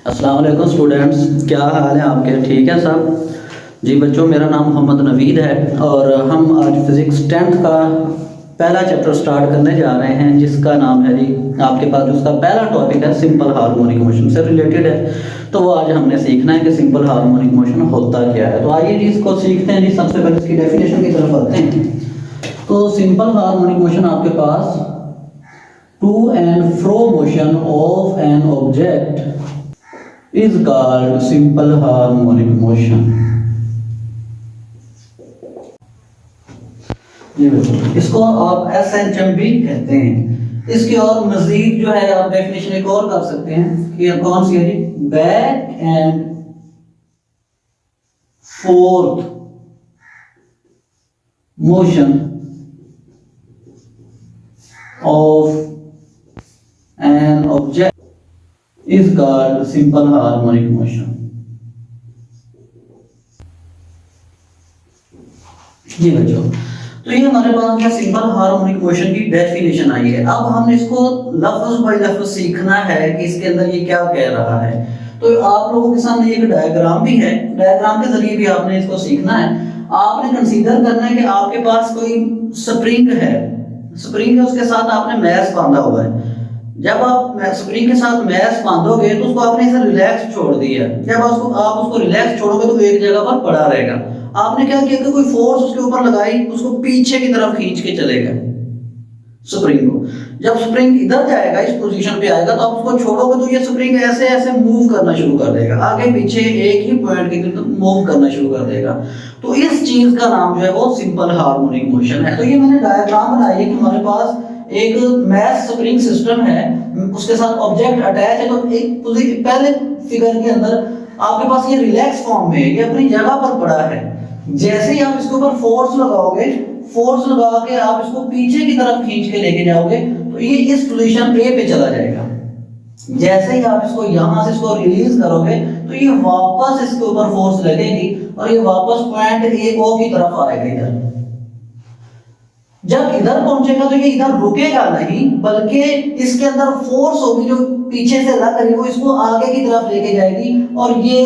अस्सलाम वालेकुम स्टूडेंट्स, क्या हाल है आपके? ठीक है सब जी। बच्चों, मेरा नाम मोहम्मद नवीद है और हम आज फिज़िक्स 10th का पहला चैप्टर स्टार्ट करने जा रहे हैं, जिसका नाम है जी, आपके पास उसका पहला टॉपिक है सिंपल हार्मोनिक मोशन से रिलेटेड है। तो वो आज हमने सीखना है कि सिंपल हार्मोनिक मोशन होता क्या है। तो आइए जी इसको सीखते हैं जी। सबसे पहले इसकी डेफिनेशन की तरफ आते हैं। तो सिंपल हार्मोनिक मोशन आपके पास to and fro motion of an object is called simple harmonic motion। ये इसको आप SHM भी कहते हैं। इसके और मजीद जो है आप डेफिनेशन एक और कर सकते हैं कि कौन सी है जी, back and forth motion of an object is called simple harmonic motion। जी बच्चों, तो ये हमारे पास क्या सिंपल हार्मोनिक मोशन की डेफिनेशन आई है। अब हम इसको लफ्ज बाय लफ्ज सीखना है कि इसके अंदर ये क्या कह रहा है। तो आप लोगों के सामने एक डायग्राम भी है, डायग्राम के जरिए भी आपने इसको सीखना है। आपने कंसीडर करना है कि आपके पास कोई स्प्रिंग है, स्प्रिंग है, उसके साथ आपने मैश बांधा हुआ है। जब आप स्प्रिंग के साथ मैश बांधोगे तो उसको आपने इसे रिलैक्स छोड़ दिया। जब आप उसको रिलैक्स छोड़ोगे तो एक जगह पर पड़ा रहेगा। आपने क्या किया कि कोई फोर्स उसके ऊपर लगाई, उसको पीछे की तरफ खींच के चलेगा स्प्रिंग को। जब स्प्रिंग इधर जाएगा, इस पोजीशन पे आएगा, तो आप उसको छोड़ोगे तो ये स्प्रिंग ऐसे ऐसे मूव करना शुरू कर देगा, आगे पीछे एक ही पॉइंट की तरफ मूव करना शुरू कर देगा। तो इस चीज का नाम जो है वो सिंपल हार्मोनिक मोशन है। तो ये मैंने डायग्राम बनाई है कि हमारे पास एक मैश स्प्रिंग सिस्टम है, उसके साथ ऑब्जेक्ट अटैच है। तो एक पहले फिगर के अंदर आपके पास ये रिलैक्स फॉर्म में ये अपनी जगह पर पड़ा है। जैसे ही आप इसके ऊपर फोर्स लगाओगे, फोर्स लगा के आप इसको पीछे की तरफ खींच के लेके जाओगे तो ये इस पोजीशन ए पे चला जाएगा। जैसे ही आप इसको यहां से इसको रिलीज करोगे तो ये वापस इसके ऊपर फोर्स लगेगी और ये वापस पॉइंट ए ओ की तरफ आएगा इधर। जब इधर पहुंचेगा तो ये इधर रुकेगा नहीं, बल्कि इसके अंदर फोर्स होगी जो पीछे से लग रही है, वो इसको आगे की तरफ लेके जाएगी और ये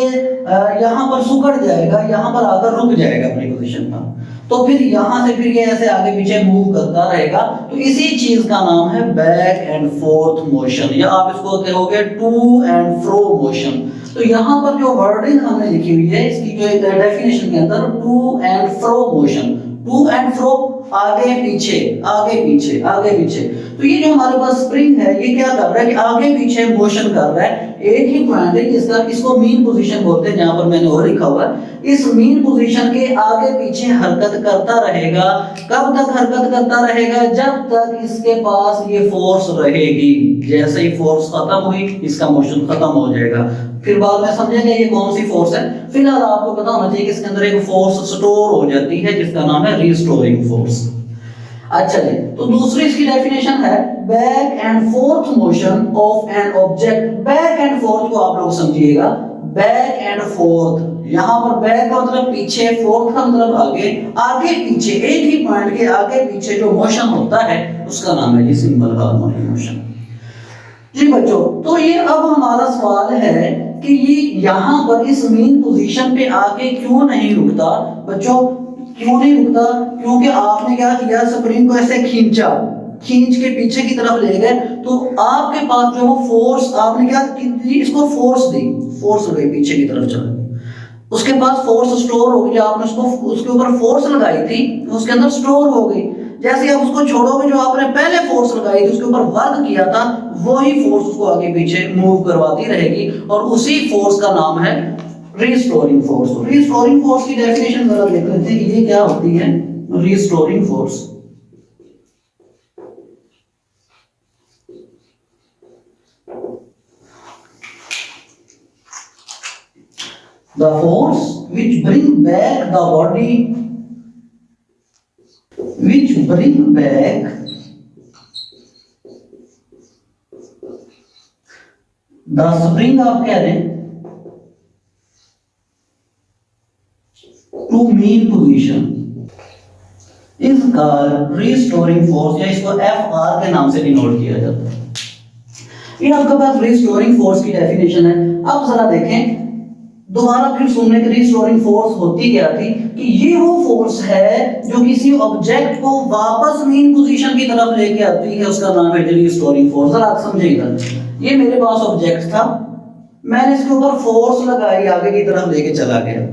यहाँ पर सुकड़ जाएगा, यहाँ पर आकर रुक जाएगा अपनी पोजीशन पर। तो फिर यहाँ से फिर ये ऐसे आगे पीछे मूव करता रहेगा। तो इसी चीज का नाम है बैक एंड फोर्थ मोशन, या आप इसको कहोगे टू एंड फ्रो मोशन। तो यहाँ पर जो वर्डिंग हमने लिखी हुई है इसकी जो डेफिनेशन के अंदर, to and fro motion, to and fro, आगे पीछे आगे पीछे आगे पीछे। तो ये जो हमारे पास स्प्रिंग है ये क्या कर रहा है कि आगे पीछे मोशन कर रहा है। एक ही पॉइंट है इसका, इसको मीन पोजीशन बोलते हैं, जहां पर मैंने और लिखा हुआ है। इस मीन पोजीशन के आगे पीछे हरकत करता रहेगा। कब तक हरकत करता रहेगा? जब तक इसके पास ये फोर्स रहेगी। जैसे ही फोर्स खत्म हुई इसका मोशन खत्म हो जाएगा। फिर बाद में समझेंगे ये कौन सी फोर्स है। फिलहाल आपको पता होना चाहिए कि इसके अंदर एक फोर्स स्टोर हो जाती है जिसका नाम है रीस्टोरिंग फोर्स। अच्छा जी, तो दूसरी इसकी डेफिनेशन है back and forth motion of an object. Back and fourth को आप लोग समझिएगा, बैक एंड फोर्थ, यहां पर बैक का मतलब पीछे, फोर्थ का मतलब आगे, आगे पीछे एक ही पॉइंट के आगे पीछे जो मोशन होता है उसका नाम है जी सिंपल हार्मोनिक मोशन। जी बच्चों, तो ये अब हमारा सवाल है कि ये यहां पर इस मीन पोजीशन पे आके क्यों नहीं रुकता। बच्चों क्यों नहीं रुकता? क्योंकि आपने क्या किया, स्प्रिंग को ऐसे खींचा, खींच के पीछे की तरफ ले गए, तो आपके पास जो वो फोर्स, आपने क्या की, इसको फोर्स दी, फोर्स हो गई पीछे की तरफ चला, उसके पास फोर्स स्टोर हो गई। जो आपने उसको उसके ऊपर फोर्स लगाई थी उसके अंदर स्टोर हो गई। जैसे आप उसको छोड़ोगे, जो आपने पहले फोर्स लगाई थी उसके ऊपर वर्क किया था, वही फोर्स उसको आगे पीछे मूव करवाती रहेगी और उसी फोर्स का नाम है रीस्टोरिंग फोर्स। तो रीस्टोरिंग फोर्स की डेफिनेशन जरा देख लेते हैं, ये क्या होती है restoring force. The force which bring back the body, which bring back the spring, आप कह रहे हैं to mean position is called restoring force, या इसको FR के नाम से डिनोट किया जाता है। ये आपके पास रिस्टोरिंग फोर्स की डेफिनेशन है। अब जरा देखें, दोबारा फिर सुनने की, रिस्टोरिंग फोर्स होती क्या थी कि ये वो फोर्स है जो किसी ऑब्जेक्ट को वापस मीन पोजीशन की तरफ लेके आती है, उसका नाम है रिस्टोरिंग फोर्स। जरा आप समझिएगा, ये मेरे पास ऑब्जेक्ट था, मैंने इसके ऊपर फोर्स लगाई, आगे की तरफ लेके चला गया।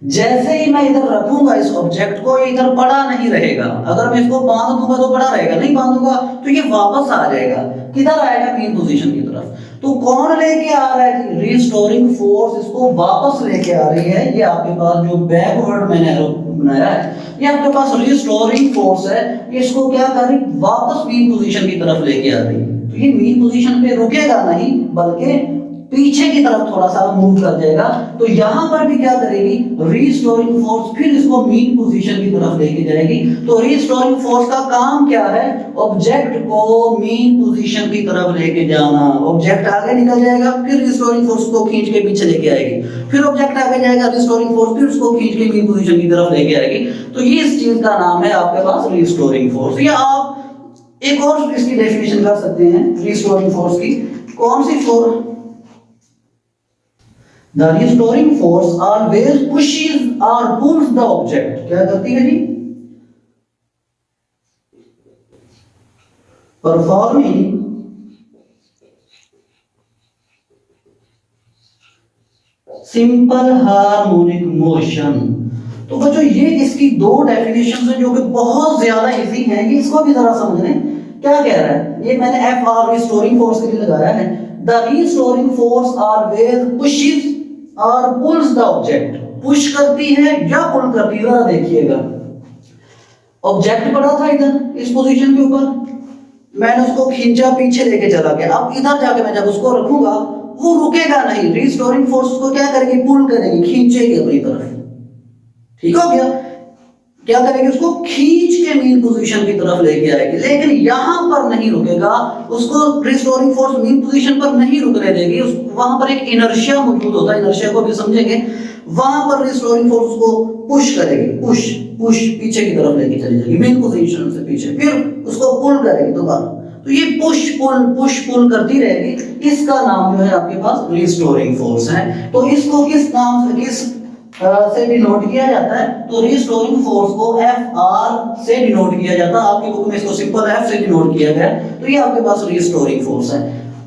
जैसे ही मैं इधर रखूंगा इस ऑब्जेक्ट को, ये इधर पड़ा नहीं रहेगा। अगर मैं इसको बांध दूंगा तो पड़ा रहेगा, नहीं बांधूंगा तो ये वापस आ जाएगा। किधर आएगा? मेन पोजीशन की तरफ। तो कौन लेके आ रहा है? रिस्टोरिंग फोर्स इसको वापस लेके आ रही है। ये आपके पास जो बैकवर्ड मैंने बनाया है, ये आपके पास रिस्टोरिंग फोर्स है। इसको क्या कर रही? वापस मेन पोजीशन की तरफ लेके आ रही है। तो ये मेन पोजीशन पे रुकेगा नहीं, बल्कि पीछे की तरफ थोड़ा सा मूव कर जाएगा। तो यहां पर भी क्या करेगी? रिस्टोरिंग फोर्स फिर इसको मीन पोजीशन की तरफ लेके जाएगी। तो रिस्टोरिंग फोर्स का काम क्या है? ऑब्जेक्ट को मीन पोजीशन की तरफ लेके जाना। ऑब्जेक्ट आगे निकल जाएगा, फिर रिस्टोरिंग फोर्स को खींच के पीछे लेके आएगी, फिर ऑब्जेक्ट आगे जाएगा, रिस्टोरिंग फोर्स फिर उसको खींच के मीन पोजीशन की तरफ लेके आएगी। तो ये इस चीज का नाम है आपके पास रिस्टोरिंग फोर्स। या आप एक और इसकी डेफिनेशन कर सकते हैं रिस्टोरिंग फोर्स की। कौन सी? Force The restoring force always pushes or pulls the object. क्या करती है जी? Performing simple harmonic motion। तो बच्चों ये इसकी दो डेफिनेशन है जो कि बहुत ज्यादा इजी है। ये इसको भी जरा समझ लें क्या कह रहा है। ये मैंने एफ आर रिस्टोरिंग फोर्स के लिए लगाया है। The restoring force always pushes और पुल्स द ऑब्जेक्ट। पुश करती है या पुल करती है? जरा देखिएगा, ऑब्जेक्ट पड़ा था इधर इस पोजीशन के ऊपर, मैंने उसको खींचा, पीछे लेके चला गया। अब इधर जाके मैं जब उसको रखूंगा वो रुकेगा नहीं। रिस्टोरिंग फोर्स उसको क्या करेगी? पुल करेगी, खींचेगी अपनी तरफ। ठीक हो गया? क्या करेगी? उसको खींच के मीन पोजीशन की तरफ लेके आएगी। लेकिन यहां पर नहीं रुकेगा, उसको रिस्टोरिंग फोर्स मीन पोजीशन पर नहीं रुकने देगी। वहां पर एक इनर्शिया मौजूद होता है, इनर्शिया को भी समझेंगे। वहां पर रिस्टोरिंग फोर्स उसको पुश करेगी, पुश पुश पीछे की तरफ लेके चली जाएगी, मेन पोजीशन से पीछे, फिर उसको पुल करेगी दोबारा। तो ये पुश पुल करती रहेगी। इसका नाम जो है आपके पास रिस्टोरिंग फोर्स है। तो इसको किस नाम से, किस से डिनोट किया जाता है? तो रिस्टोरिंग फोर्स को एफ आर से डिनोट किया जाता है। आपकी बुक में इसको सिंपल एफ से डिनोट किया गया। तो ये आपके पास रिस्टोरिंग फोर्स है।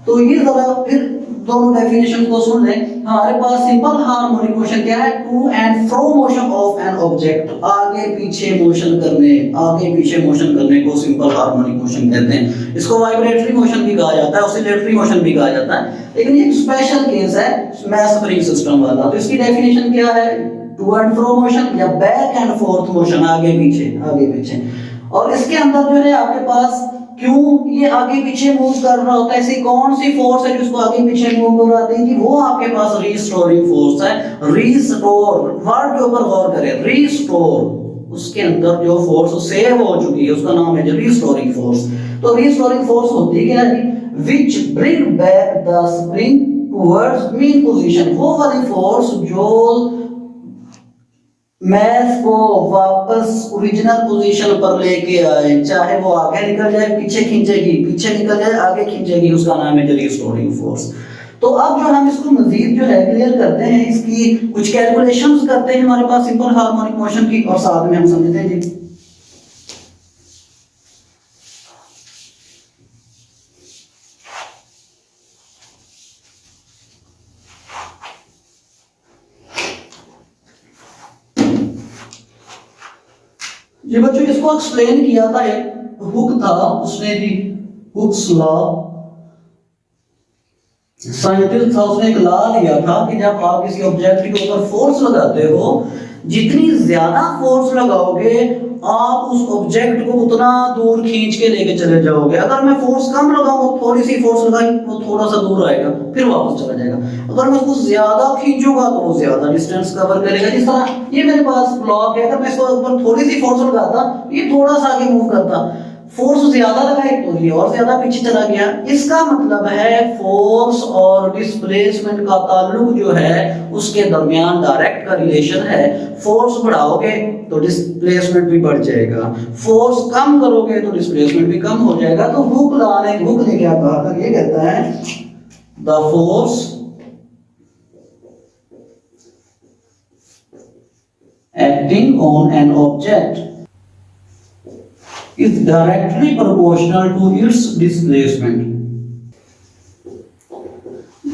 तो ये जरा फिर दोनों डेफिनेशन को सुन लें। हमारे पास सिंपल हार्मोनिक मोशन क्या है? To and fro motion of an object. आगे पीछे मोशन करने, आगे पीछे मोशन करने को सिंपल हार्मोनिक मोशन कहते हैं। इसको वाइब्रेटरी मोशन भी कहा जाता है, ऑसिलेटरी मोशन भी कहा जाता है। लेकिन ये एक स्पेशल केस है मैथ स्प्रिंग सिस्टम वाला। तो इसकी डेफिनेशन क्या है? टू एंड फ्रो मोशन या बैक एंड फोर्थ मोशन, आगे पीछे। और इसके अंदर जो है आपके पास क्यों ये आगे पीछे मूव कर रहा होता है? ऐसी कौन सी फोर्स है जिसको आगे पीछे मूव करवाती है? वो आपके पास रिस्टोरिंग फोर्स है। रिस्टोर वर्ड के ऊपर गौर करें, रिस्टोर, उसके अंदर जो फोर्स सेव हो चुकी है उसका नाम है रिस्टोरिंग फोर्स। तो रिस्टोरिंग फोर्स होती क्या है? विच bring back the spring towards mean position. वो वाली फोर्स जो मैथ को वापस ओरिजिनल पोजीशन पर लेके आए। चाहे वो आगे निकल जाए, पीछे खींचेगी, पीछे निकल जाए, आगे खींचेगी, उसका नाम है रिस्टोरिंग फोर्स। तो अब जो हम इसको मजीद जो है क्लियर करते हैं, इसकी कुछ कैलकुलेशंस करते हैं हमारे पास सिंपल हार्मोनिक मोशन की, और साथ में हम समझते हैं जी। ये बच्चों इसको एक्सप्लेन किया था, एक हुक था, उसने भी हुक्स लॉ, साइंटिस्ट था, उसने एक लॉ दिया था कि जब आप किसी ऑब्जेक्ट के ऊपर फोर्स लगाते हो, जितनी ज्यादा फोर्स लगाओगे आप उस ऑब्जेक्ट को उतना दूर खींच के लेके चले जाओगे। अगर मैं फोर्स कम लगाऊंगा, थोड़ी सी फोर्स लगाई, वो थोड़ा सा दूर आएगा, फिर वापस चला जाएगा। अगर मैं उसको ज्यादा खींचूंगा तो वो ज्यादा डिस्टेंस कवर करेगा। जिस तरह ये मेरे पास ब्लॉक है, अगर मैं इसको ऊपर थोड़ी सी फोर्स लगाता, ये थोड़ा सा आगे मूव करता। फोर्स ज्यादा लगाई तो ये और ज्यादा पीछे चला गया। इसका मतलब है फोर्स और डिस्प्लेसमेंट का ताल्लुक जो है उसके दरमियान डायरेक्ट का रिलेशन है। फोर्स बढ़ाओगे तो डिस्प्लेसमेंट भी बढ़ जाएगा, फोर्स कम करोगे तो डिस्प्लेसमेंट भी कम हो जाएगा। तो हुक ने क्या कहा था, ये कहता है the force acting on an object is directly proportional to its displacement।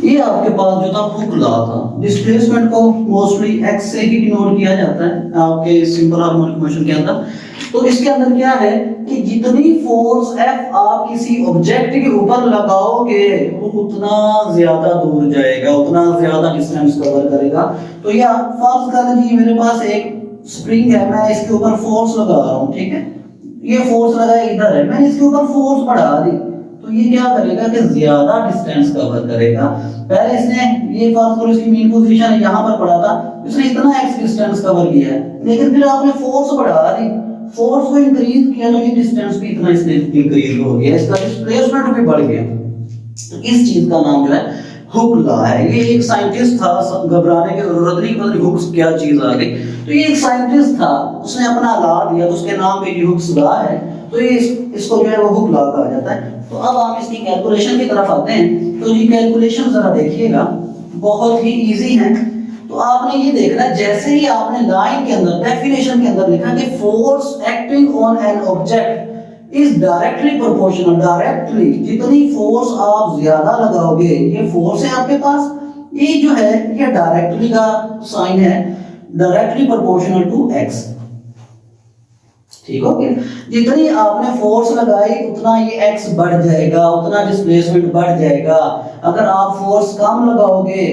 ये आपके पास जो था हुक लॉ था, डिस्प्लेसमेंट को मोस्टली x से ही डिनोट किया जाता है आपके सिंपल हार्मोनिक मोशन के अंदर। तो इसके अंदर क्या है कि जितनी फोर्स F आप किसी ऑब्जेक्ट के ऊपर लगाओगे वो उतना ज्यादा दूर जाएगा, उतना ज्यादा डिस्टेंस कवर करेगा। तो या फर्ज कर लीजिए मेरे पास एक स्प्रिंग है, मैं इसके ऊपर फोर्स लगा रहा हूँ, ठीक है, ये फोर्स लगा इधर है, मैंने इसके ऊपर फोर्स बढ़ा दी तो ये क्या करेगा कि ज्यादा डिस्टेंस कवर करेगा। पहले इसने ये फर्ज करो इसकी मेन पोजीशन यहाँ पर पड़ा था, इसने इतना एक्स डिस्टेंस कवर किया है, लेकिन फिर आपने फोर्स बढ़ा दी, फोर्स को इंक्रीज किया तो ये डिस्टेंस भी इतना इसने इंक्रीज हो गया, इसका डिस्प्लेसमेंट भी बढ़ गया। तो इस चीज का नाम जो है हुक लॉ है। ये एक साइंटिस्ट था, घबराने की जरूरत नहीं, पता नहीं हुक्स क्या चीज आ गई। तो ये एक साइंटिस्ट था, उसने अपना लॉ दिया तो उसके नाम पे हुक्स लॉ है। तो ये इसको जो है वो हुक लॉ कहा जाता है। तो अब हम इसकी कैलकुलेशन की तरफ आते हैं। तो ये कैलकुलेशन जरा देखिएगा, बहुत ही इजी है। तो आपने ये देखना, जैसे ही आपने लाइन के अंदर डेफिनेशन के अंदर लिखा कि force acting on an object is directly proportional, directly जितनी फोर्स आप ज्यादा लगाओगे, ये फोर्स है आपके पास, ये जो है ये डायरेक्टली का साइन है, डायरेक्टली प्रोपोर्शनल टू एक्स। ठीक हो गया, जितनी आपने फोर्स लगाई उतना ये एक्स बढ़ जाएगा, उतना डिस्प्लेसमेंट बढ़ जाएगा। अगर आप फोर्स कम लगाओगे,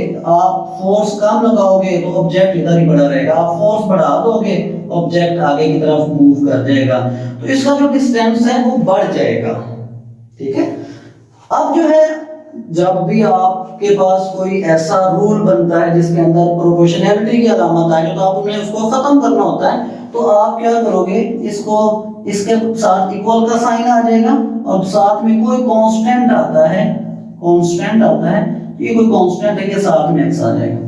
तो ऑब्जेक्ट इधर ही बढ़ा रहेगा, आप फोर्स बढ़ा दोगे ऑब्जेक्ट आगे की तरफ मूव कर जाएगा, तो इसका जो डिस्टेंस है वो बढ़ जाएगा। ठीक है, अब जो है जब भी आपके पास कोई ऐसा रूल बनता है जिसके अंदर प्रोपोर्शनैलिटी की अलामत आए तो आप उन्हें उसको खत्म करना होता है। तो आप क्या करोगे, इसको इसके साथ इक्वल का साइन आ जाएगा और साथ में कोई कांस्टेंट आता है, ये कोई कांस्टेंट है, ये साथ में एक्स आ जाएगा।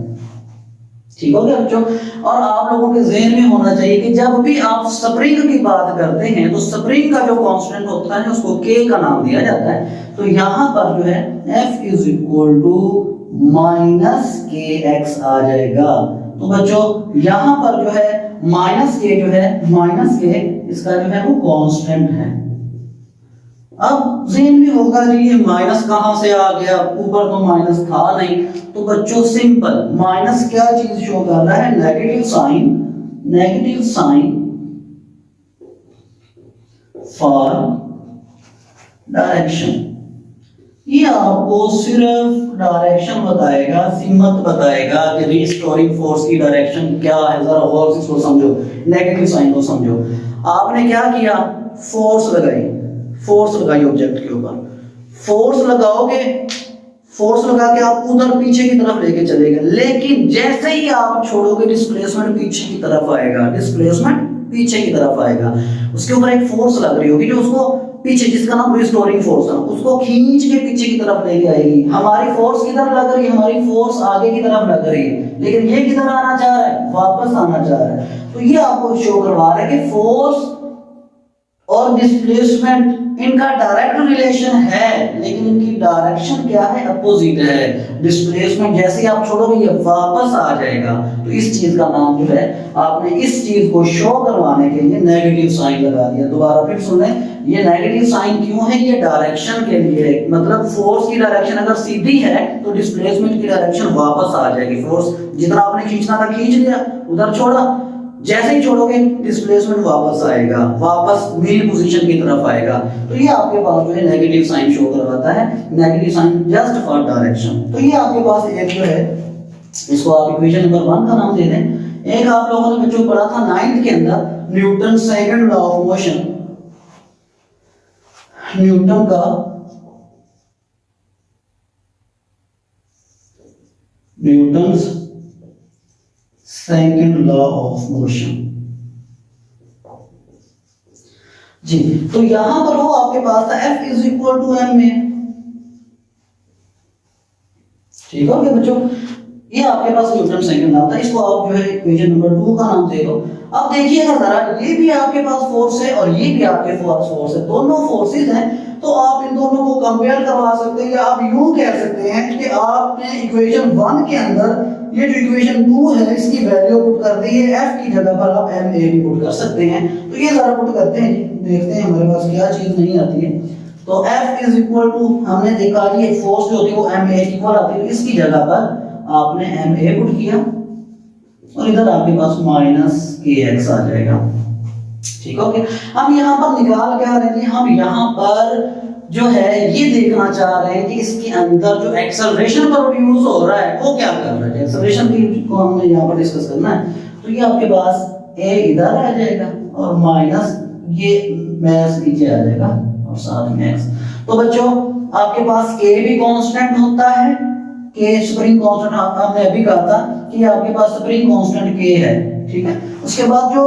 ठीक हो गया बच्चों। और आप लोगों के ज़हन में होना चाहिए कि जब भी आप स्प्रिंग की बात करते हैं तो स्प्रिंग का जो कांस्टेंट होता है उसको के का नाम दिया जाता है। तो यहाँ पर जो है F is equal to minus k x आ जाएगा। तो बच्चों यहाँ पर जो है माइनस के इसका जो है वो कांस्टेंट है। अब ज़हन में होगा जी ये माइनस कहां से आ गया, ऊपर तो माइनस था नहीं। तो बच्चों सिंपल, माइनस क्या चीज शो कर रहा है, नेगेटिव साइन फॉर डायरेक्शन। ये आपको सिर्फ डायरेक्शन बताएगा, सिमत बताएगा कि रिस्टोरिंग फोर्स की डायरेक्शन क्या है। जरा गौर से इसको समझो, नेगेटिव साइन को समझो। आपने क्या किया, फोर्स लगाई ऑब्जेक्ट के ऊपर, फोर्स लगा के आप उधर पीछे की तरफ लेके चले गए, लेकिन जैसे ही आप छोड़ोगे डिस्प्लेसमेंट पीछे की तरफ आएगा, उसके ऊपर एक फोर्स लग रही होगी जो उसको पीछे, जिसका नाम रिस्टोरिंग फोर्स है, उसको खींच के पीछे की तरफ लेके आएगी। हमारी फोर्स किधर लग रही है, हमारी फोर्स आगे की तरफ लग रही है, लेकिन ये किधर आना चाह रहा है, वापस आना चाह रहा है। तो ये आपको शो करवा रहा है कि फोर्स और डिस्प्लेसमेंट इनका डायरेक्ट रिलेशन है, लेकिन इनकी डायरेक्शन क्या है, अपोजिट है। डिस्प्लेसमेंट जैसे ही आप छोड़ोगे ये वापस आ जाएगा। तो इस चीज का नाम जो है, आपने इस चीज को शो करवाने के लिए नेगेटिव साइन लगा दिया। दोबारा फिर सुन लें, ये नेगेटिव साइन क्यों है, ये डायरेक्शन के लिए है। मतलब फोर्स की डायरेक्शन अगर सीधी है तो डिस्प्लेसमेंट की डायरेक्शन वापस आ जाएगी। फोर्स जितना आपने खींचना था खींच लिया, उधर छोड़ा, जैसे ही छोड़ोगे डिस्प्लेसमेंट वापस आएगा, वापस मेन पोजीशन की तरफ आएगा। तो ये आपके पास जो है नेगेटिव साइन शो करवाता है, negative sign just for direction. तो ये आपके पास एक जो है, इसको आप इक्वेशन नंबर 1 का नाम दे दें। एक आप लोगों ने बच्चों पढ़ा था 9th के अंदर, Newton second law of motion, Newton का Newton's second law of motion. जी। तो यहां पर वो आपके पास था F is equal to M A. ठीक है बच्चों, ये आपके पास न्यूटन सेकंड आता है, इसको आप जो है इक्वेशन नंबर 2 का नाम दे दो। अब देखिएगा जरा, ये भी आपके पास फोर्स है और ये भी आपके पास फोर्स है, दोनों फोर्सेस हैं। तो आप इन दोनों को कंपेयर करवा सकते हैं, या आप यूं कह सकते हैं कि आपने इक्वेशन 1 के अंदर ये जो इक्वेशन 2 है इसकी वैल्यू पुट कर दी है, F की जगह पर आप ma भी पुट कर सकते हैं। तो ये जरा पुट करते हैं, देखते हैं हमारे पास क्या चीज नहीं आती है। तो F इज इक्वल टू, हमने देखा कि एक फोर्स जो होती है वो ma की इक्वल आती है, इसकी जगह पर आपने ma पुट किया और इधर आपके पास माइनस kx आ जाएगा। ठीक ओके। हम यहाँ पर निकाल क्या रहे हैं, हम यहाँ पर जो है ये देखना चाह रहे हैं कि इसके अंदर जो एक्सेलरेशन प्रोड्यूस हो रहा है वो क्या कर रहा है। एक्सेलरेशन की को हमने यहाँ पर डिस्कस करना है। तो ये आपके पास a इधर आ जाएगा और माइनस ये मास नीचे आ जाएगा और साथ में x। तो बच्चों आपके पास k भी कांस्टेंट होता है, k स्प्रिंग कांस्टेंट हमने अभी कहा था कि आपके पास स्प्रिंग कांस्टेंट k है। ठीक है, उसके बाद जो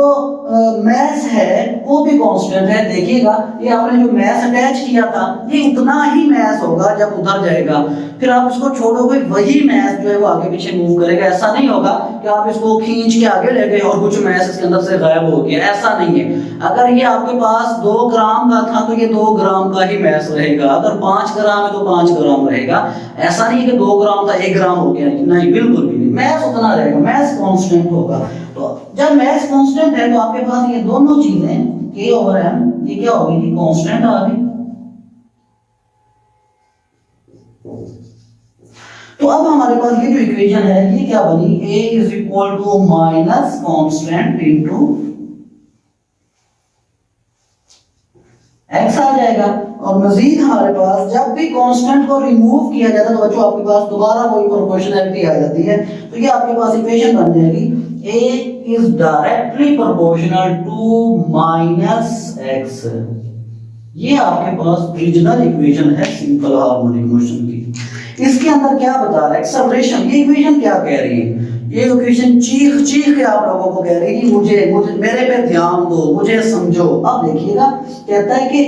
मैस है वो भी कांस्टेंट है। देखिएगा ये आपने जो मैस अटैच किया था ये उतना ही मैस होगा जब उधर जाएगा, फिर आप इसको छोड़ोगे वही मैस जो है वो आगे पीछे मूव करेगा। ऐसा नहीं होगा कि आप इसको खींच के आगे ले गए और कुछ मैस इसके अंदर से गायब हो गया, ऐसा नहीं है। अगर ये आपके पास 2 ग्राम का था तो ये 2 ग्राम का ही मैस रहेगा, अगर 5 ग्राम है तो 5 ग्राम रहेगा। ऐसा नहीं कि 2 ग्राम था 1 ग्राम हो गया, नहीं, बिल्कुल भी नहीं, मैस उतना रहेगा, मैस कांस्टेंट होगा। तो जब मैस कांस्टेंट है तो आपके पास ये दोनों चीजें k ओवर m ये क्या होगी, कांस्टेंट आ गई। तो अब हमारे पास ये जो इक्वेशन है ये क्या बनी, a is equal to minus constant into x आ जाएगा। और मजीद हमारे पास जब भी कांस्टेंट को रिमूव किया जाता है तो बच्चों आपके पास दोबारा वही प्रोपोर्शनैलिटी आ जाती है। तो ये आपके पास इक्वेशन बन जाएगी a is directly proportional to minus x। ये आपके पास ओरिजिनल इक्वेशन है सिंपल हार्मोनिक मोशन की। इसके अंदर क्या बता रहा है, एक्सेलरेशन। ये इक्वेशन क्या कह रही है, ये इक्वेशन चीख चीख के आप लोगों को कह रही है कि मुझे मेरे पे ध्यान दो, मुझे समझो। अब देखिएगा कहता है कि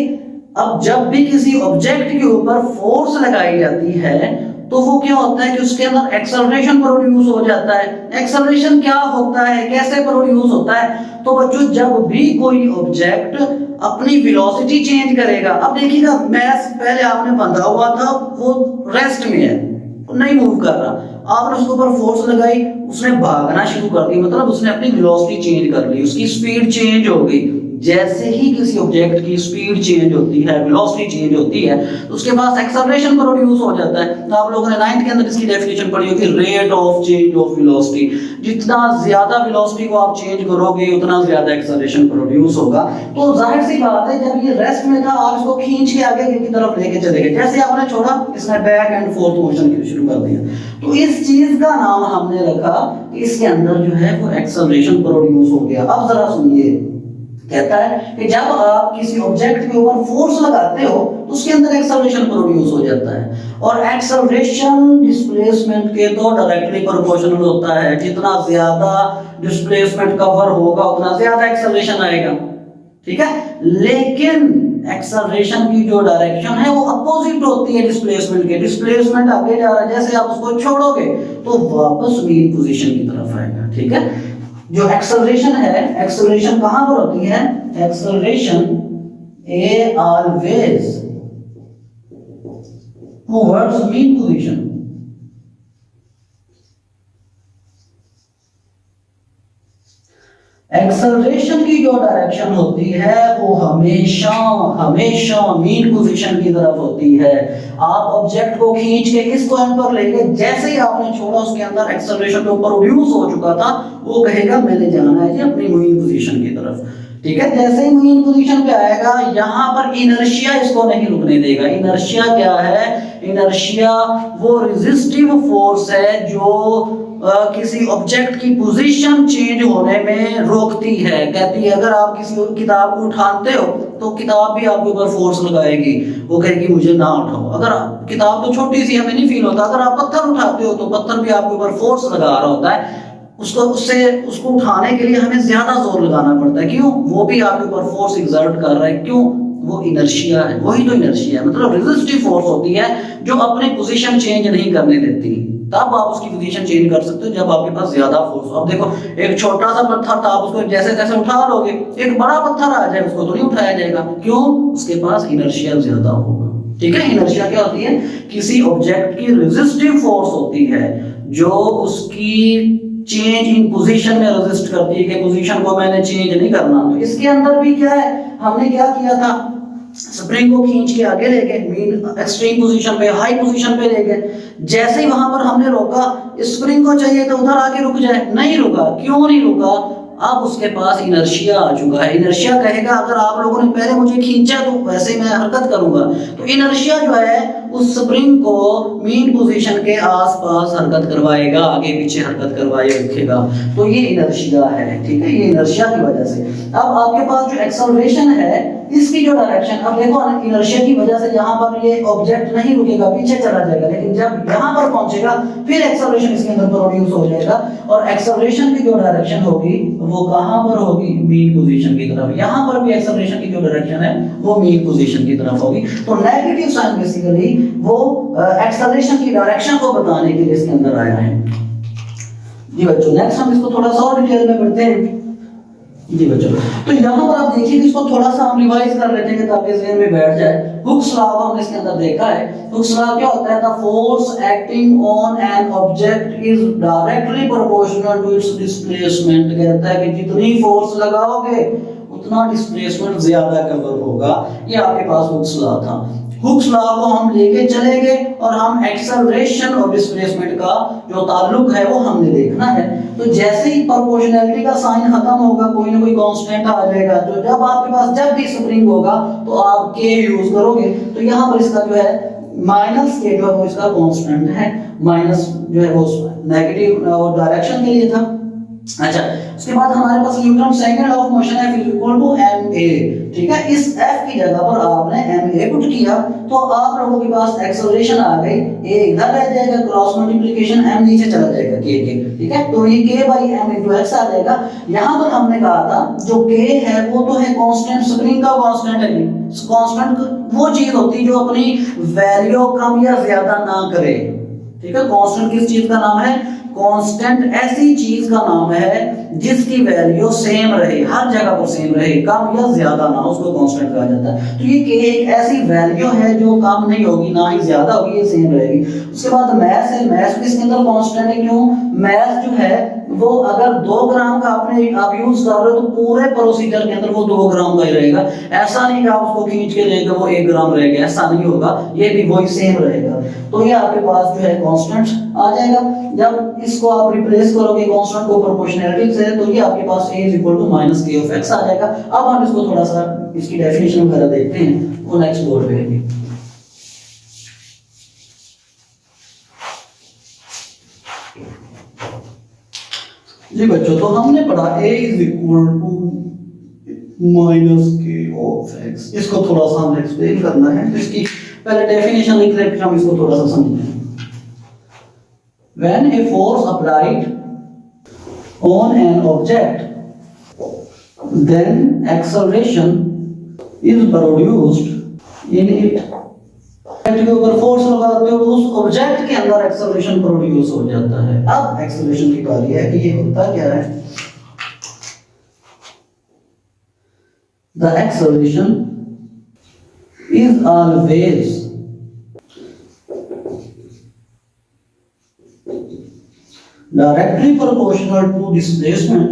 अब जब भी किसी ऑब्जेक्ट के ऊपर फोर्स लगाई जाती है तो वो क्या होता है कि उसके अंदर एक्सेलरेशन प्रोड्यूस हो जाता है। एक्सेलरेशन क्या होता है, कैसे प्रोड्यूस होता है, तो बच्चों जब भी कोई ऑब्जेक्ट अपनी वेलोसिटी चेंज करेगा। अब देखिएगा मैस पहले आपने बंधा हुआ था, वो रेस्ट में है, नहीं मूव कर रहा, आपने उसके ऊपर फोर्स लगाई, उसने भागना शुरू कर दी, मतलब उसने अपनी वेलोसिटी चेंज कर ली, उसकी स्पीड चेंज हो गई। जैसे ही किसी ऑब्जेक्ट की स्पीड चेंज होती है, वेलोसिटी चेंज होती है, तो उसके पास एक्सेलरेशन प्रोड्यूस हो जाता है। तो आप लोगों ने 9th के अंदर इसकी डेफिनेशन पढ़ी होगी, rate of change of velocity. जितना ज्यादा वेलोसिटी को आप चेंज करोगे उतना ज्यादा एक्सेलरेशन प्रोड्यूस होगा। तो जाहिर सी बात है जब ये रेस्ट में था आप इसको खींच के आगे की तरफ लेके चले गए, जैसे आपने छोड़ा इसने बैक एंड फोर्थ मोशन शुरू कर दिया। तो इस चीज का नाम हमने रखा, इसके अंदर जो है वो एक्सेलरेशन प्रोड्यूस हो गया। अब जरा सुनिए, कहता है कि जब आप किसी ऑब्जेक्ट के ऊपर फोर्स लगाते हो तो उसके अंदर एक्सेलरेशन प्रोड्यूस हो जाता है, और एक्सेलरेशन डिस्प्लेसमेंट के तो डायरेक्टली प्रोपोर्शनल होता है। जितना ज्यादा डिस्प्लेसमेंट कवर होगा उतना ज्यादा एक्सेलरेशन आएगा। ठीक है, लेकिन एक्सेलरेशन की जो डायरेक्शन है वो अपोजिट होती है डिस्प्लेसमेंट के। डिस्प्लेसमेंट आगे जा रहा है, जैसे आप उसको छोड़ोगे तो वापस मीन पोजीशन की तरफ आएगा। ठीक है, जो एक्सेलरेशन है, एक्सेलरेशन कहां पर होती है, acceleration A always towards mean position. Acceleration की जो डायरेक्शन होती है वो हमेशा हमेशा मीन पोजीशन की तरफ होती है। आप ऑब्जेक्ट को खींच के इस पॉइंट पर लेके जैसे ही आपने छोड़ा उसके अंदर एक्सेलरेशन जो प्रोड्यूस हो चुका था वो कहेगा मैंने जाना है जी अपनी मीन पोजीशन की तरफ। ठीक है, जैसे ही मीन पोजीशन पे आएगा यहाँ पर इनर्शिया इसको नहीं रुकने देगा। इनर्शिया क्या है, इनर्शिया वो रेजिस्टिव फोर्स है जो किसी ऑब्जेक्ट की पोजीशन चेंज होने में रोकती है। कहती है अगर आप किसी किताब को उठाते हो तो किताब भी आपके ऊपर फोर्स लगाएगी, वो कहेगी मुझे ना उठाओ। अगर किताब तो छोटी सी हमें नहीं फील होता, अगर आप पत्थर उठाते हो तो पत्थर भी आपके ऊपर फोर्स लगा रहा होता है, उसको उठाने के लिए हमें ज्यादा जोर लगाना पड़ता है। क्यों? वो भी आपके ऊपर फोर्स एग्जर्ट कर रहा है। क्यों? वो इनर्शिया है, वही तो इनर्शिया है, मतलब रेजिस्टिव फोर्स होती है जो अपनी पोजीशन चेंज नहीं करने देती। तब आप उसकी पोजीशन चेंज कर सकते हो जब आपके पास ज्यादा फोर्स हो। अब देखो, एक छोटा सा पत्थर था, आप उसको जैसे तैसे उठा लोगे, एक बड़ा पत्थर आ जाए उसको तो नहीं उठाया जाएगा। क्यों? उसके पास इनर्शिया ज्यादा होगा। ठीक है, इनर्शिया क्या होती है? किसी ऑब्जेक्ट की रेजिस्टिव फोर्स होती है जो उसकी चेंज इन पोजीशन में रेजिस्ट करती है कि पोजीशन को मैंने चेंज नहीं करना। तो इसके अंदर भी क्या है, हमने क्या किया था, स्प्रिंग को खींच के आगे ले गए, मीन एक्सट्रीम पोजीशन पे, हाई पोजीशन पे ले गए। जैसे ही वहां पर हमने रोका, स्प्रिंग को चाहिए तो उधर आके रुक जाए, नहीं रुका। क्यों नहीं रुका? अब उसके पास इनर्शिया आ चुका है। इनर्शिया कहेगा अगर आप लोगों ने पहले मुझे खींचा तो वैसे मैं हरकत करूंगा। तो इनर्शिया जो है उस स्प्रिंग को मीन पोजीशन के आसपास हरकत करवाएगा, आगे पीछे हरकत करवाए रखेगा। तो ये इनर्शिया है। ठीक है, ये इनर्शिया की वजह से। अब आपके पास जो एक्सेलरेशन है, इसकी जो डायरेक्शन, अब देखो इनर्शिया की वजह से यहाँ पर ये ऑब्जेक्ट नहीं रुकेगा, पीछे चला जाएगा, लेकिन जब यहाँ पर पहुंचेगा फिर एक्सेलरेशन इसके अंदर प्रोड्यूस हो जाएगा। और एक्सेलरेशन की जो डायरेक्शन होगी वो कहां पर होगी? मीन पोजीशन की तरफ। यहां पर भी एक्सेलरेशन की जो डायरेक्शन है वो मीन पोजीशन की तरफ होगी। तो नेगेटिव साइन बेसिकली वो एक्सेलरेशन की डायरेक्शन को बताने के लिए इसके अंदर आया है। जी बच्चों, नेक्स्ट हम इसको थोड़ा सा और डिटेल में पढ़ते हैं। जी बच्चों, तो यहाँ पर आप देखिए कि इसको थोड़ा सा हम रिवाइज कर लेते हैं ताकि ज़हन में बैठ जाए। हुक्स लॉ हमने इसके अंदर देखा है। हुक्स लॉ क्या होता है? The force acting on an object is directly proportional to its displacement. कहता है कि जितनी फोर्स लगाओगे उतना डिस्प्लेसमेंट ज्यादा कवर होगा। ये आपके पास हुक्स लॉ था। हुक्स लॉ को हम लेके चले गए और हम एक्सेलरेशन और डिस्प्लेसमेंट का जो ताल्लुक है वो हमने देखना है। तो जैसे ही प्रोपोर्शनैलिटी का साइन खत्म होगा, कोई ना कोई कांस्टेंट आ जाएगा। तो जब आपके पास जब भी स्प्रिंग होगा तो आप के यूज करोगे। तो यहाँ पर इसका जो है माइनस के जो है वो इसका कांस्टेंट है। माइनस जो है वो नेगेटिव डायरेक्शन के लिए था। अच्छा, उसके बाद हमारे पास Newton second law of motion F is equal to ma। ठीक है, इस F की जगह पर आपने ma पुट किया तो आप लोगों के पास एक्सेलरेशन आ गई। a इधर रह जाएगा, क्रॉस मल्टीप्लिकेशन m नीचे चला जाएगा k के। ठीक है, तो ये k by m into x आ जाएगा। यहां पर हमने कहा था जो k है वो तो है कांस्टेंट, स्प्रिंग का कांस्टेंट है। कांस्टेंट वो चीज होती है जो अपनी वैल्यू कम या ज्यादा ना करे। ठीक है, कांस्टेंट किस चीज का नाम है? कांस्टेंट ऐसी चीज का नाम है जिसकी वैल्यू सेम रहे, हर जगह पर सेम रहे, कम या ज्यादा ना, उसको कांस्टेंट कहा जाता है। तो ये k एक ऐसी वैल्यू है जो कम नहीं होगी ना ही ज्यादा होगी, ये सेम रहेगी। उसके बाद मैथ है। मैथ भी इसके अंदर कांस्टेंट है। क्यों? मैथ जो है वो अगर 2 ग्राम का आप यूज कर रहे हो तो पूरे प्रोसीजर के अंदर वो 2 ग्राम का ही रहेगा। ऐसा नहीं कि आप उसको खींच के लेके वो 1 ग्राम रह गया, ऐसा नहीं होगा। ये भी वही सेम रहेगा। तो ये आपके पास जो है कांस्टेंट आ जाएगा। जब इसको आप रिप्लेस करोगे कांस्टेंट को प्रोपोर्शनैलिटी से, तो ये आपके पास a is equal to minus k of x आ जाएगा। अब हम इसको थोड़ा सा इसकी डेफिनेशन वगैरह देखते हैं, वो नेक्स्ट बोर्ड पे है। जी बच्चों, तो हमने पढ़ा a is equal to minus k of x। इसको थोड़ा सा हमें एक्सप्लेन करना है, तो इसकी पहले डेफिनेशन लिख लें, फिर हम इसको थोड़ा सा समझें। When a force applied on an object, then acceleration is produced in it। के ऊपर फोर्स लगाते हो उस ऑब्जेक्ट के अंदर एक्सेलरेशन प्रोड्यूस हो जाता है। अब एक्सेलरेशन की बारी है कि ये होता क्या है। The acceleration is always directly proportional to displacement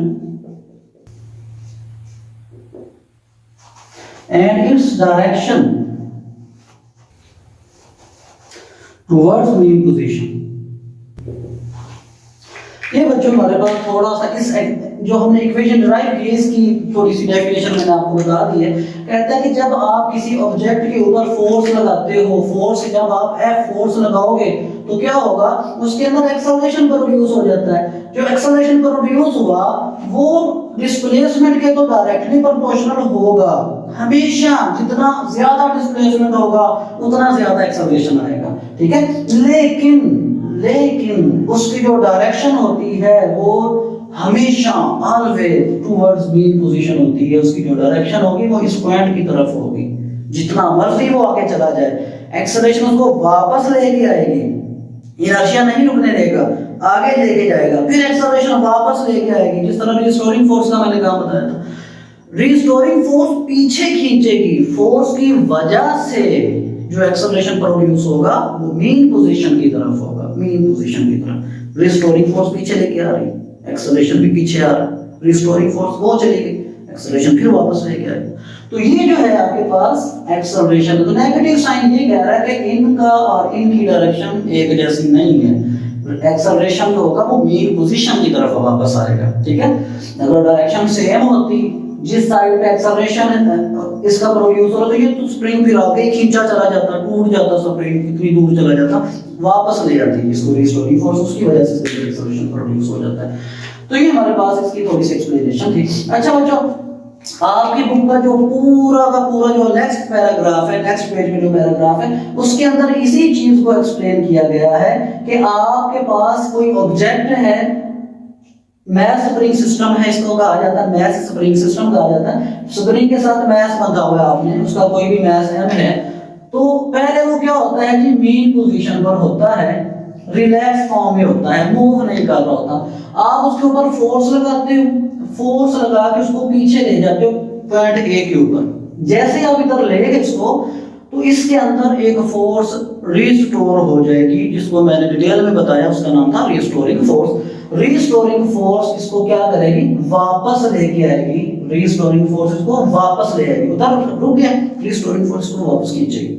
and its direction towards mean position। ये बच्चों हमारे पास थोड़ा सा इस जो हमने इक्वेशन डिराइव की है इसकी थोड़ी सी डेफिनेशन मैंने आपको बता दी है। कहता है कि जब आप किसी ऑब्जेक्ट के ऊपर फोर्स लगाते हो, फोर्स जब आप F फोर्स लगाओगे तो क्या होगा, उसके अंदर एक्सेलरेशन प्रोड्यूस हो जाता है। जो एक्सेलरेशन प्रोड्यूस हुआ वो डिस्प्लेसमेंट के तो डायरेक्टली प्रोपोर्शनल होगा। हमेशा जितना ज्यादा डिस्प्लेसमेंट होगा उतना ज्यादा एक्सेलरेशन आएगा। ठीक है, लेकिन उसकी जो डायरेक्शन होती है वो हमेशा ऑलवेज टूवर्ड्स मीन पोजीशन होती है, उसकी जो डायरेक्शन होगी वो इस पॉइंट की तरफ होगी। जितना मर्जी वो आगे चला जाए, एक्सेलरेशन उसको वापस लेके आएगी, इनर्शिया नहीं रुकने देगा, आगे लेके जाएगा, फिर एक्सेलरेशन वापस लेके आएगी। जिस तरह रिस्टोरिंग फोर्स का मैंने काम बताया था, रिस्टोरिंग फोर्स पीछे खींचेगी, फोर्स की वजह से जो एक्सेलरेशन प्रोड्यूस होगा वो मीन पोजीशन की तरफ होगा, मीन पोजीशन की तरफ। रिस्टोरिंग फोर्स पीछे लेके आ रही, एक्सेलरेशन भी पीछे आ रहा है, रिस्टोरिंग फोर्स वो चली गई, एक्सेलरेशन फिर वापस लेके आएगी। तो ये जो है आपके पास एक्सेलरेशन, तो नेगेटिव साइन ये कह रहा है कि इनका और इनकी डायरेक्शन एक जैसी नहीं है। एक्सेलरेशन जो होगा वो मीन पोजीशन की तरफ वापस आएगा, ठीक है। अगर डायरेक्शन सेम होती, जिस साइड पे एक्सेलरेशन इसका प्रोड्यूस हो रहा, तो ये तो स्प्रिंग फिर आगे खींचा चला जाता, टूट जाता स्प्रिंग, कितनी दूर चला जाता, वापस ले जाती है इसको रिस्टोरिंग फोर्स, उसकी वजह से एक्सेलरेशन प्रोड्यूस हो जाता है। तो ये हमारे पास इसकी थोड़ी सी एक्सप्लेनेशन थी। अच्छा बच्चों, आपकी बुक का जो पूरा का पूरा जो नेक्स्ट पैराग्राफ है, नेक्स्ट पेज में जो पैराग्राफ है, उसके अंदर इसी चीज को एक्सप्लेन किया गया है कि आपके पास कोई ऑब्जेक्ट है, मैस स्प्रिंग सिस्टम है, इसको कहा जाता है मैस स्प्रिंग सिस्टम कहा जाता है। स्प्रिंग के साथ मैस बंधा हुआ है आपने, उसका कोई भी मैस एम है, तो पहले वो क्या होता है कि मीन पोजीशन पर होता है, रिलैक्स फॉर्म में होता है, मूव नहीं कर रहा होता। आप उसके ऊपर फोर्स लगाते हो, फोर्स लगा के उसको पीछे ले जाते हो पॉइंट ए के ऊपर। जैसे आप इधर ले गए इसको, तो इसके अंदर एक फोर्स रिस्टोर हो जाएगी, जिसको मैंने डिटेल में बताया, उसका नाम था रिस्टोरिंग फोर्स। रिस्टोरिंग फोर्स इसको क्या करेगी, वापस लेके आएगी, रिस्टोरिंग फोर्स इसको वापस ले आएगी। उधर रुक गया, रिस्टोरिंग फोर्स को वापस खींचेगी,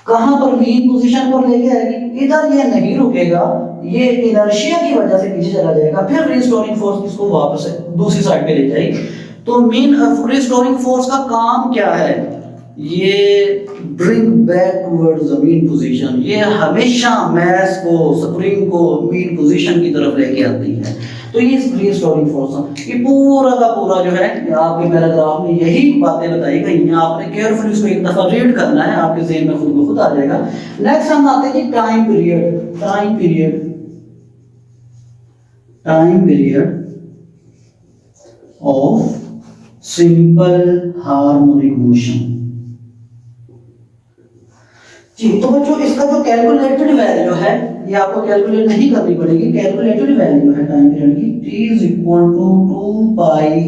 कहां पर, मीन पोजीशन पर लेके आएगी। इधर ये नहीं रुकेगा, ये इनर्शिया की वजह से पीछे चला जाएगा, फिर रिस्टोरिंग फोर्स इसको वापस दूसरी साइड पे ले जाएगी। तो मीन रिस्टोरिंग फोर्स का काम क्या है, ये bring back towards the mean position, ये हमेशा मैस को, स्प्रिंग को मीन पोजीशन की तरफ लेके आती है। तो ये रिस्टोरिंग फोर्स, ये पूरा का पूरा जो है आपके पैराग्राफ में यही बातें बताई गई हैं। आपने केयरफुली इसको एक दफा रीड करना है, आपके ज़हन में खुद ब खुद आ जाएगा। नेक्स्ट हम आते हैं time period. Time period, time period of simple harmonic motion. जी, तो बच्चों इसका जो कैलकुलेटेड वैल्यू है, ये आपको कैलकुलेट नहीं करनी पड़ेगी, कैलकुलेटेड वैल्यू है टाइम पीरियड की, t is equal to 2 pi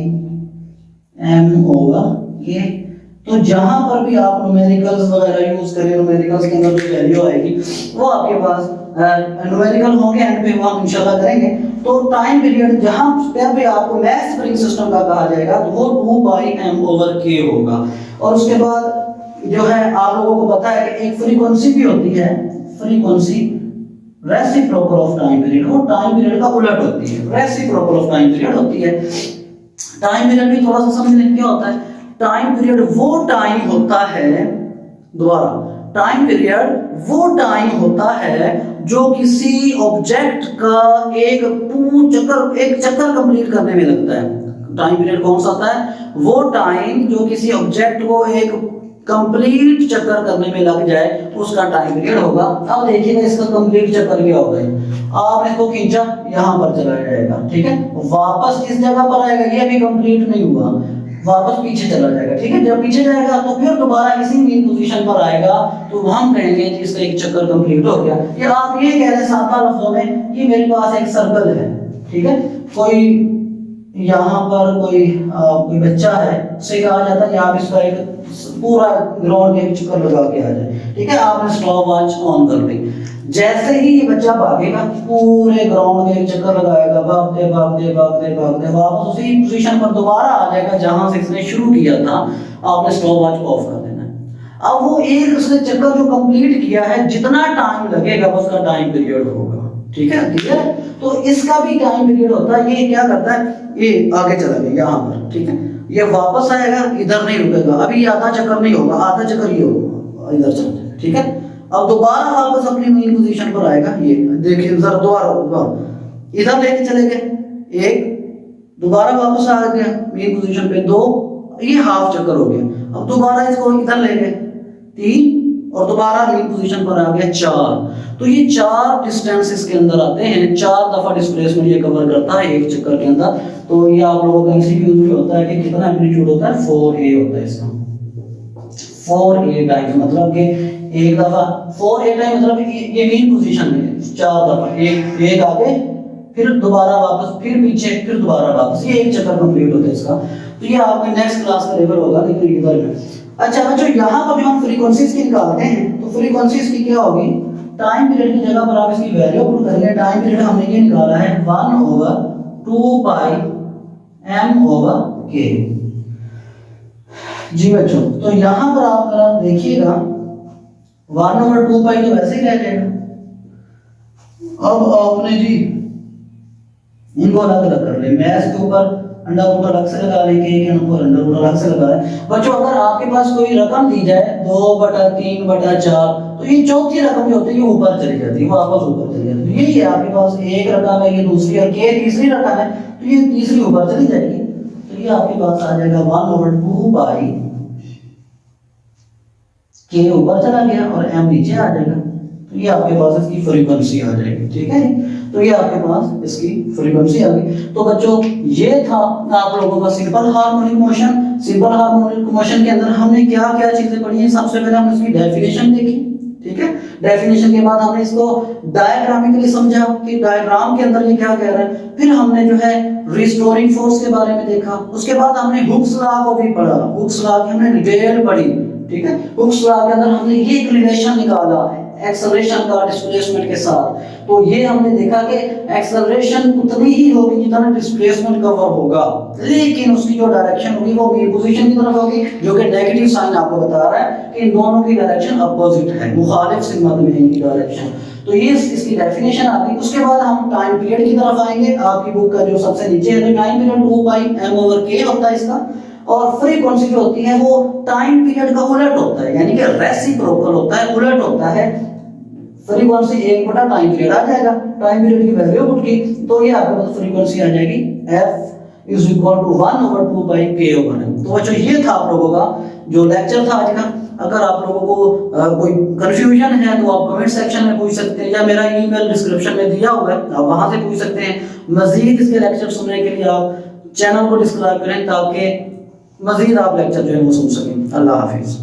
m होगा ये। तो जहां पर भी आप न्यूमेरिकल्स वगैरह यूज करें, न्यूमेरिकल्स के अंदर जो वैल्यू आएगी वो आपके पास न्यूमेरिकल होंगे, एंड पे वो हम इंशाल्लाह करेंगे। तो टाइम पीरियड जहां पे आपको मैक्स स्प्रिंग सिस्टम का कहा जाएगा, तो वो 2 बाई m ओवर k होगा। और उसके बाद जो है आप लोगों को पता है कि एक फ्रीक्वेंसी भी होती है, frequency reciprocal of time period, वो टाइम पीरियड का उलट होती है, रेसिप्रोकल ऑफ टाइम पीरियड होती है। टाइम पीरियड भी थोड़ा सा समझ लें क्या होता है। टाइम पीरियड वो टाइम होता है, दोबारा, टाइम पीरियड वो टाइम होता है जो किसी ऑब्जेक्ट का एक चक्कर कंप्लीट करने में लगता है। टाइम पीरियड कौन सा होता है, वो टाइम जो किसी ऑब्जेक्ट को एक कंप्लीट चक्कर करने में लग जाए, उसका टाइम पीरियड होगा। अब देखिएगा इसका कंप्लीट चक्कर क्या होगा, आपने इसको खींचा, यहां पर चला जाएगा, ठीक है, वापस इस जगह पर आएगा, ये अभी कंप्लीट नहीं हुआ, वापस पीछे चला जाएगा, ठीक है। जब पीछे जाएगा तो फिर दोबारा इसी मीन पोजीशन पर आएगा, तो हम कहेंगे कि इसका एक चक्कर कंप्लीट हो गया। या आप ये कह रहे हैं सादा लफ्जों में, ये मेरे पास एक सर्कल है, ठीक है, कोई यहाँ पर कोई बच्चा है, उसे कहा जाता है कि आप इसका एक पूरा ग्राउंड के चक्कर लगा के आ जाए, ठीक है। आपने स्टॉप वॉच ऑन कर ली, जैसे ही ये बच्चा भागेगा, पूरे ग्राउंड के चक्कर लगाएगा, भागते भागते भागते भागते वापस उसी पोजीशन पर दोबारा आ जाएगा जहां से इसने शुरू किया था। आपने स्टॉप वॉच ऑफ कर देना है। अब वो एक उसने चक्कर जो कंप्लीट किया है, जितना टाइम लगेगा उसका टाइम पीरियड होगा, ठीक है, ठीक है। तो इसका भी टाइम पीरियड होता है। ये क्या करता है, ये आगे चला गया यहाँ पर, ठीक है, ये वापस आएगा, इधर नहीं रुकेगा, अभी आधा चक्कर नहीं होगा, आधा चक्कर ये होगा, इधर चल जाए, ठीक है। अब दोबारा वापस अपनी मेन पोजीशन पर आएगा, ये देखिए जरा दोबारा इधर लेके चले गए, एक दोबारा वापस आ गया मेन पोजीशन पे, 2, ये हाफ चक्कर हो गया। अब दोबारा इसको इधर ले गए, 3, और दोबारा मीन पोजीशन पर आ गया 4। तो ये 4 डिस्टेंस इसके अंदर आते हैं, 4 दफा डिस्प्लेसमेंट ये कवर करता है एक चक्कर के अंदर। तो ये आप लोगों का एमसीक्यू भी होता है कि कितना एम्पलीट्यूड होता है, 4a होता है इसका, 4a टाइम्स, मतलब कि एक दफा 4a टाइम मतलब ये मीन पोजीशन में 4 दफा, एक आगे फिर दोबारा वापस, फिर पीछे, फिर दोबारा वापस, ये एक चक्कर कंप्लीट होता है इसका। तो ये आपका नेक्स्ट क्लास का लेवल होगा, लेकिन इधर में। अच्छा बच्चों, यहाँ पर जो हम फ्रीक्वेंसीज की निकालते हैं, तो फ्रीक्वेंसीज की क्या होगी, टाइम पीरियड की जगह पर आप इसकी वैल्यू पुट करेंगे। टाइम पीरियड हमने ये निकाला है 1/2 पाई m/k। जी बच्चों, तो यहाँ पर आप जरा देखिएगा 1/2 पाई तो वैसे ही रह जाएगा। अब आपने जी इनको अलग अलग कर ले, मैथ के ऊपर अंडर रूट अलग से लगा लेंगे, के ऊपर अंडर रूट अलग से लगा है। बच्चों अगर आपके पास कोई रकम दी जाए 2/3/4, तो ये चौथी रकम जो होती है ये ऊपर चली जाती है, वापस ऊपर चली जाती है। यही है आपके पास एक रकम है, ये दूसरी और के तीसरी रकम है, तो ये तीसरी ऊपर चली जाएगी। तो ये आपके पास आ जाएगा 1/2 पाई, के ऊपर चला गया और m नीचे आ जाएगा। तो ये आपके पास इसकी फ्रीक्वेंसी आ जाएगी, ठीक है। तो ये आपके पास इसकी फ्रीक्वेंसी आ गई। तो बच्चों ये था आप लोगों का simple harmonic motion. Simple harmonic motion के अंदर हमने क्या क्या चीजें पढ़ी हैं। सबसे पहले हमने इसकी डेफिनेशन देखी, ठीक है। डेफिनेशन के बाद हमने इसको डायग्रामिकली समझा कि डायग्राम के अंदर ये क्या कह रहा है। फिर हमने जो है रिस्टोरिंग फोर्स के बारे में देखा। उसके बाद हमने हुक्स लॉ को भी पढ़ा, हुक्स लॉ की हमने डिटेल पढ़ी, ठीक है। हुक्स लॉ के अंदर हमने ये एक रिलेशन निकाला है एक्सेलरेशन का डिस्प्लेसमेंट के साथ। तो ये हमने देखा कि एक्सेलरेशन उतनी ही होगी जितना डिस्प्लेसमेंट कवर होगा, लेकिन उसकी जो डायरेक्शन होगी वो मीन पोजीशन की तरफ होगी, जो कि नेगेटिव साइन आपको बता रहा है कि इन दोनों की डायरेक्शन अपोजिट है, मुखालिफ सिग्मा में इनकी डायरेक्शन। तो ये इसकी डेफिनेशन आ गई। उसके बाद हम टाइम पीरियड की तरफ आएंगे। आपकी बुक का जो सबसे नीचे है, टाइम पीरियड 2 पाई m/k होता है इसका, और फ्रीक्वेंसी जो होती है वो टाइम पीरियड का उलट होता है, यानी कि रेसिप्रोकल होता है, उलट होता है। फ्रीक्वेंसी 1/टाइम पीरियड आ जाएगा, टाइम पीरियड की वैल्यू पुट की, तो ये आपके पास फ्रीक्वेंसी आ जाएगी f is equal to 1/2 pi k/m। तो बच्चों ये था आप लोगों का जो लेक्चर था आज का। अगर आप लोगों को कोई कंफ्यूजन है तो आप कमेंट सेक्शन में पूछ सकते हैं, या मेरा ईमेल डिस्क्रिप्शन में दिया हुआ है, आप वहां से पूछ सकते हैं। मजीद इसके लेक्चर सुनने के लिए आप चैनल को सब्सक्राइब करें ताकि मजीद आप लेक्चर जो है वो सुन सकें। अल्लाह हाफिज।